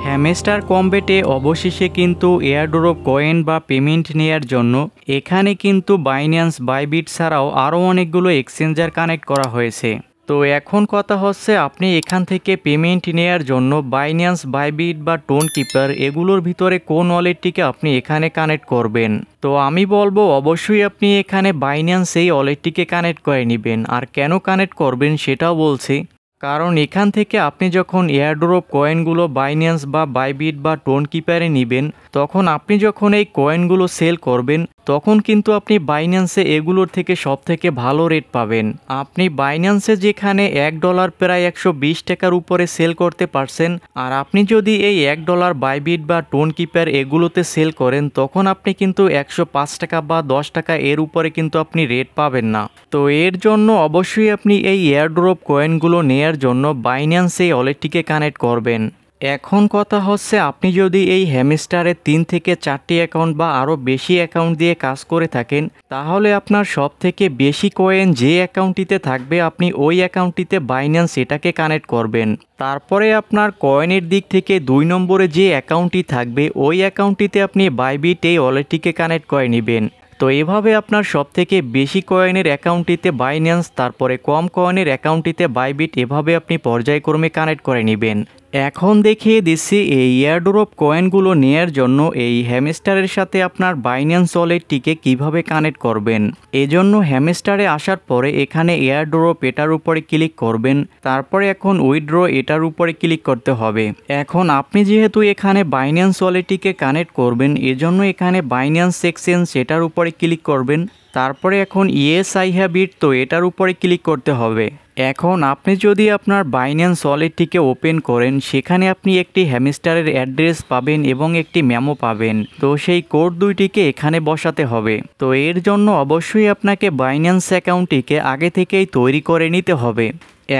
Hamster কম্বেটে অবশেষে কিন্তু airdrop coin বা পেমেন্ট নেয়ার জন্য এখানে কিন্তু বাইন্যান্স বাইবিট ছাড়াও আরও অনেকগুলো এক্সচেঞ্জার কানেক্ট করা হয়েছে। তো এখন কথা হচ্ছে আপনি এখান থেকে পেমেন্ট নেয়ার জন্য বাইন্যান্স বাইবিট বা টোন কিপার এগুলোর ভিতরে কোন ওয়ালেটটিকে আপনি এখানে কানেক্ট করবেন। তো আমি বলবো অবশ্যই আপনি এখানে বাইন্যান্স এই ওয়ালেটটিকে কানেক্ট করে নেবেন। আর কেন কানেক্ট করবেন সেটাও বলছি। কারণ এখান থেকে আপনি যখন এয়ারড্রপ কয়েনগুলো বাইন্যান্স বা বাইবিট বা টোন কিপারে নেবেন, তখন আপনি যখন এই কয়েনগুলো সেল করবেন তখন কিন্তু আপনি বাইন্যান্সে এগুলোর থেকে সব থেকে ভালো রেট পাবেন। আপনি বাইন্যান্সে যেখানে $1 প্রায় 120 টাকার উপরে সেল করতে পারছেন, আর আপনি যদি এই $1 বাইবিট বা টোন কিপার এগুলোতে সেল করেন তখন আপনি কিন্তু 105 টাকা বা 10 টাকা এর উপরে কিন্তু আপনি রেট পাবেন না। তো এর জন্য অবশ্যই আপনি এই এয়ারড্রপ কয়েনগুলো নেয়ার জন্য বাইন্যান্স এই ওয়ালেটটিকে কানেক্ট করবেন। এখন কথা হচ্ছে আপনি যদি এই হ্যামস্টারে 3 থেকে 4টি অ্যাকাউন্ট বা আরও বেশি অ্যাকাউন্ট দিয়ে কাজ করে থাকেন, তাহলে আপনার সব থেকে বেশি কয়েন যে অ্যাকাউন্টটিতে থাকবে আপনি ওই অ্যাকাউন্টটিতে বাইন্যান্স এটাকে কানেক্ট করবেন। তারপরে আপনার কয়েনের দিক থেকে 2 নম্বরে যে অ্যাকাউন্টটি থাকবে ওই অ্যাকাউন্টটিতে আপনি বাইবিট এই ওয়ালেটটিকে কানেক্ট করে নেবেন। তো এভাবে আপনার সবথেকে বেশি কয়েনের অ্যাকাউন্টটিতে বাইন্যান্স, তারপরে কম কয়েনের অ্যাকাউন্টটিতে বাইবিট, এভাবে আপনি পর্যায়ক্রমে কানেক্ট করে নেবেন। এখন দেখিয়ে দিচ্ছি এই এয়ারড্রপ কয়েনগুলো নেয়ার জন্য এই হ্যামস্টারের সাথে আপনার বাইন্যান্স ওয়ালেটটিকে কিভাবে কানেক্ট করবেন। এজন্য হ্যামস্টারে আসার পরে এখানে এয়ারড্রপ এটার উপরে ক্লিক করবেন, তারপরে এখন উইথড্র এটার উপরে ক্লিক করতে হবে। এখন আপনি যেহেতু এখানে বাইন্যান্স ওয়ালেটটিকে কানেক্ট করবেন, এজন্য এখানে বাইন্যান্স এক্সচেঞ্জ এটার উপরে ক্লিক করবেন, তারপরে এখন ইয়েস আই হ্যাভ ইট, তো এটার উপরে ক্লিক করতে হবে। এখন আপনি যদি আপনার বাইন্যান্স ওয়ালেটটিকে ওপেন করেন, সেখানে আপনি একটি হ্যামস্টারের অ্যাড্রেস পাবেন এবং একটি মেমো পাবেন। তো সেই কোড দুইটিকে এখানে বসাতে হবে। তো এর জন্য অবশ্যই আপনাকে বাইন্যান্স অ্যাকাউন্টটিকে আগে থেকেই তৈরি করে নিতে হবে।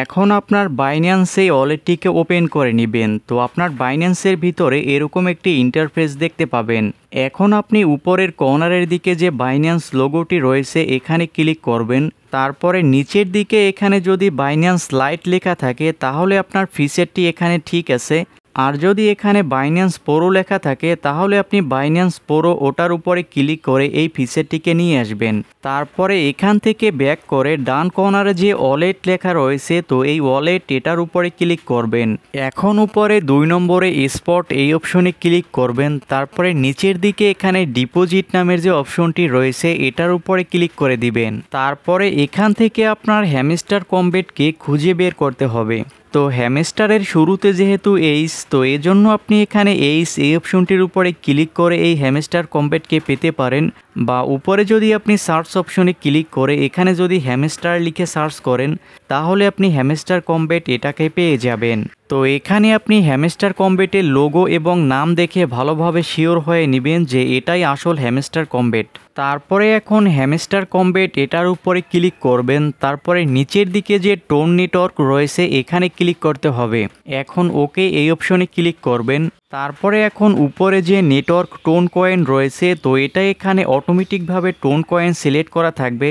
এখন আপনার বাইন্যান্সে ওয়ালেটটিকে ওপেন করে নেবেন। তো আপনার বাইন্যান্সের ভিতরে এরকম একটি ইন্টারফেস দেখতে পাবেন। এখন আপনি উপরের কর্নারের দিকে যে বাইন্যান্স লোগোটি রয়েছে এখানে ক্লিক করবেন, তারপরে নিচের দিকে এখানে যদি বাইন্যান্স লাইট লেখা থাকে তাহলে আপনার ফিচারটি এখানে ঠিক আছে। আর যদি এখানে বাইন্যান্স প্রো লেখা থাকে তাহলে আপনি বাইন্যান্স প্রো ওটার উপরে ক্লিক করে এই ফিচারটিকে নিয়ে আসবেন। তারপরে এখান থেকে ব্যাক করে ডান কর্নারে যে ওয়ালেট লেখা রয়েছে, তো এই ওয়ালেট এটার উপরে ক্লিক করবেন। এখন উপরে 2 নম্বরে স্পট এই অপশনে ক্লিক করবেন, তারপরে নিচের দিকে এখানে ডিপোজিট নামের যে অপশনটি রয়েছে এটার উপরে ক্লিক করে দিবেন। তারপরে এখান থেকে আপনার হ্যামস্টার কম্বেটকে খুঁজে বের করতে হবে। তো হ্যামস্টারের শুরুতে যেহেতু এইচ, তো এজন্য আপনি এখানে এইচ এই অপশনটির উপরে ক্লিক করে এই হ্যামস্টার কম্বেটকে পেতে পারেন, বা উপরে যদি আপনি সার্চ অপশনে ক্লিক করে এখানে যদি হ্যামস্টার লিখে সার্চ করেন তাহলে আপনি হ্যামস্টার কম্বেট এটাকে পেয়ে যাবেন। তো এখানে আপনি হ্যামস্টার কম্বেটের লোগো এবং নাম দেখে ভালোভাবে শিওর হয়ে নেবেন যে এটাই আসল হ্যামস্টার কম্বেট। তারপরে এখন হ্যামস্টার কম্বেট এটার উপরে ক্লিক করবেন, তারপরে নিচের দিকে যে টোন নেটওয়ার্ক রয়েছে এখানে ক্লিক করতে হবে। এখন ওকে এই অপশনে ক্লিক করবেন, তারপরে এখন উপরে যে নেটওয়ার্ক টোন কয়েন রয়েছে, তো এটা এখানে অটোমেটিকভাবে টোন কয়েন সিলেক্ট করা থাকবে।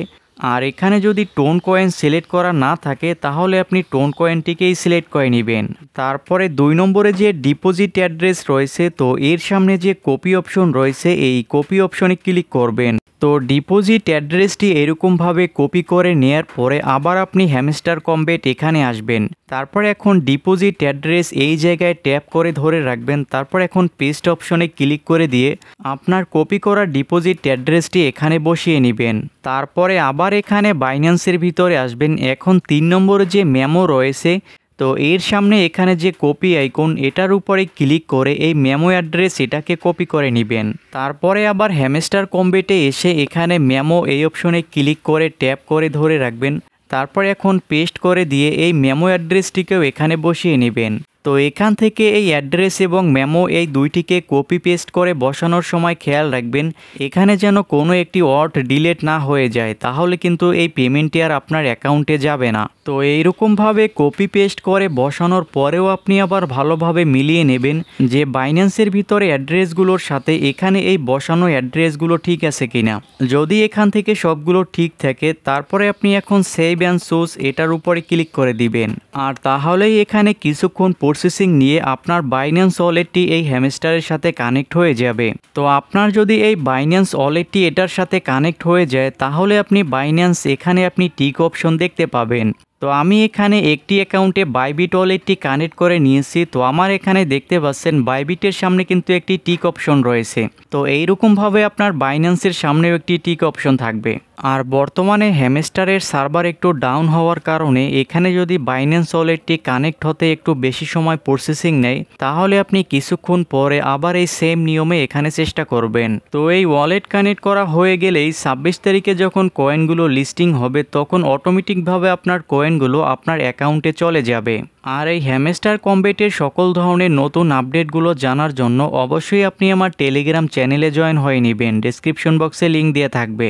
আর এখানে যদি টোন কয়েন সিলেক্ট করা না থাকে তাহলে আপনি টোন কয়েনটিকেই সিলেক্ট করে নেবেন। তারপরে 2 নম্বরে যে ডিপোজিট অ্যাড্রেস রয়েছে, তো এর সামনে যে কপি অপশন রয়েছে এই কপি অপশনে ক্লিক করবেন। তো ডিপোজিট অ্যাড্রেসটি এরকমভাবে কপি করে নেয়ার পরে আবার আপনি হ্যামস্টার কম্বেট এখানে আসবেন। তারপরে এখন ডিপোজিট অ্যাড্রেস এই জায়গায় ট্যাপ করে ধরে রাখবেন, তারপর এখন পেস্ট অপশনে ক্লিক করে দিয়ে আপনার কপি করা ডিপোজিট অ্যাড্রেসটি এখানে বসিয়ে নেবেন। তারপরে আবার এখানে বাইন্যান্সের ভিতরে আসবেন। এখন 3 নম্বরে যে মেমো রয়েছে, তো এর সামনে এখানে যে কপি আইকন এটার উপরে ক্লিক করে এই মেমো অ্যাড্রেস এটাকে কপি করে নেবেন। তারপরে আবার হ্যামস্টার কম্বেটে এসে এখানে মেমো এই অপশনে ক্লিক করে ট্যাপ করে ধরে রাখবেন, তারপরে এখন পেস্ট করে দিয়ে এই মেমো অ্যাড্রেসটিকেও এখানে বসিয়ে নেবেন। তো এখান থেকে এই অ্যাড্রেস এবং মেমো এই দুইটিকে কপি পেস্ট করে বসানোর সময় খেয়াল রাখবেন এখানে যেন কোনো একটি ওয়ার্ড ডিলিট না হয়ে যায়, তাহলে কিন্তু এই পেমেন্টটি আর আপনার অ্যাকাউন্টে যাবে না। তো এইরকমভাবে কপি পেস্ট করে বসানোর পরেও আপনি আবার ভালোভাবে মিলিয়ে নেবেন যে বাইন্যান্সের ভিতরে অ্যাড্রেসগুলোর সাথে এখানে এই বসানো অ্যাড্রেসগুলো ঠিক আছে কিনা। যদি এখান থেকে সবগুলো ঠিক থাকে তারপরে আপনি এখন সেভ অ্যান্ড চুজ এটার উপরে ক্লিক করে দিবেন। আর তাহলেই এখানে কিছুক্ষণ প্রসেসিং নিয়ে আপনার বাইন্যান্স ওয়ালেটটি এই হ্যামস্টারের সাথে কানেক্ট হয়ে যাবে। তো আপনার যদি এই বাইন্যান্স ওয়ালেটটি এটার সাথে কানেক্ট হয়ে যায় তাহলে আপনি বাইন্যান্স এখানে আপনি টিক অপশন দেখতে পাবেন। তো আমি এখানে একটি অ্যাকাউন্টে বাইবিট ওয়ালেটটি কানেক্ট করে নিয়েছি। তো আমার এখানে দেখতে পাচ্ছেন বাইবিটের সামনে কিন্তু একটি টিক অপশন রয়েছে। তো এইরকমভাবে আপনার বাইন্যান্সের সামনেও একটি টিক অপশন থাকবে। আর বর্তমানে হ্যামস্টারের সার্ভার একটু ডাউন হওয়ার কারণে এখানে যদি বাইন্যান্স ওয়ালেটটি কানেক্ট হতে একটু বেশি সময় প্রসেসিং নেয় তাহলে আপনি কিছুক্ষণ পরে আবার এই সেম নিয়মে এখানে চেষ্টা করবেন। তো এই ওয়ালেট কানেক্ট করা হয়ে গেলেই 26 তারিখে যখন কয়েনগুলো লিস্টিং হবে তখন অটোমেটিকভাবে আপনার কয়েনগুলো আপনার অ্যাকাউন্টে চলে যাবে। আর এই হ্যামস্টার কম্বেটের সকল ধরনের নতুন আপডেটগুলো জানার জন্য অবশ্যই আপনি আমার টেলিগ্রাম চ্যানেলে জয়েন হয়ে নেবেন। ডেসক্রিপশন বক্সে লিঙ্ক দেওয়া থাকবে।